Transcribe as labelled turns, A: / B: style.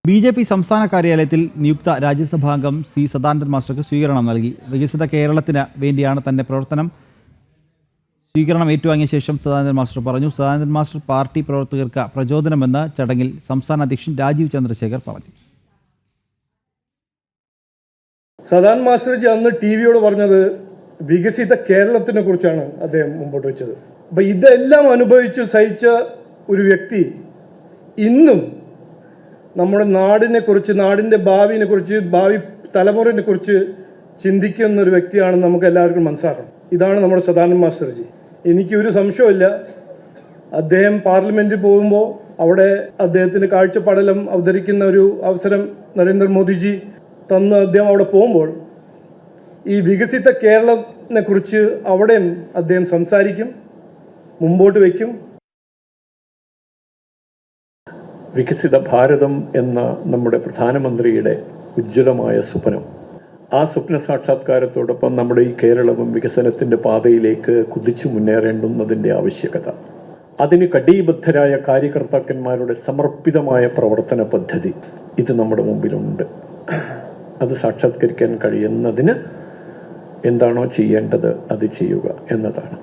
A: BJP സംസ്ഥാന കാര്യാലയത്തിൽ നിയുക്ത രാജ്യസഭാംഗം C Sadanandan മാസ്റ്റർക്ക് സ്വീകരണം നൽകി. വികസിത കേരളത്തിന് വേണ്ടിയാണ് തന്റെ പ്രവർത്തനം. സ്വീകരണം ഏറ്റുവാങ്ങിയ ശേഷം സദാനന്ദൻ മാസ്റ്റർ പറഞ്ഞു. സദാനന്ദൻ മാസ്റ്റർ പാർട്ടി പ്രവർത്തകർക്ക് പ്രചോദനമെന്ന് ചടങ്ങിൽ സംസ്ഥാന അധ്യക്ഷൻ രാജീവ് ചന്ദ്രശേഖർ പറഞ്ഞു.
B: സദാൻ മാസ്റ്റർജി അന്ന് ടിവിയോട് പറഞ്ഞത് വികസിത കേരളത്തിനെ കുറിച്ചാണ് അദ്ദേഹം മുമ്പോട്ട് വെച്ചത്. അപ്പം ഇതെല്ലാം അനുഭവിച്ച് സഹിച്ച ഒരു വ്യക്തി ഇന്നും നമ്മുടെ നാടിനെക്കുറിച്ച്, നാടിൻ്റെ ഭാവിയെക്കുറിച്ച്, ഭാവി തലമുറയെക്കുറിച്ച് ചിന്തിക്കുന്ന ഒരു വ്യക്തിയാണെന്ന് നമുക്ക് എല്ലാവർക്കും മനസ്സിലാക്കണം. ഇതാണ് നമ്മുടെ സദാനന്ദൻ മാസ്റ്റർജി. എനിക്കൊരു സംശയമില്ല, അദ്ദേഹം പാർലമെൻറ്റിൽ പോകുമ്പോൾ അവിടെ അദ്ദേഹത്തിന് കാഴ്ചപ്പാടെല്ലാം അവതരിക്കുന്ന ഒരു അവസരം നരേന്ദ്രമോദിജി തന്ന് അദ്ദേഹം അവിടെ പോകുമ്പോൾ ഈ വികസിത കേരളത്തിനെക്കുറിച്ച് അവിടെയും അദ്ദേഹം സംസാരിക്കും, മുമ്പോട്ട് വയ്ക്കും.
C: വികസിത ഭാരതം എന്ന നമ്മുടെ പ്രധാനമന്ത്രിയുടെ ഉജ്ജ്വലമായ സ്വപ്നം, ആ സ്വപ്ന സാക്ഷാത്കാരത്തോടൊപ്പം നമ്മുടെ ഈ കേരളവും വികസനത്തിൻ്റെ പാതയിലേക്ക് കുതിച്ചു മുന്നേറേണ്ടുന്നതിൻ്റെ ആവശ്യകത, അതിന് കടീബദ്ധരായ കാര്യകർത്താക്കന്മാരുടെ സമർപ്പിതമായ പ്രവർത്തന പദ്ധതി ഇത് നമ്മുടെ മുമ്പിലുണ്ട്. അത് സാക്ഷാത്കരിക്കാൻ കഴിയുന്നതിന് എന്താണോ ചെയ്യേണ്ടത് അത് ചെയ്യുക എന്നതാണ്.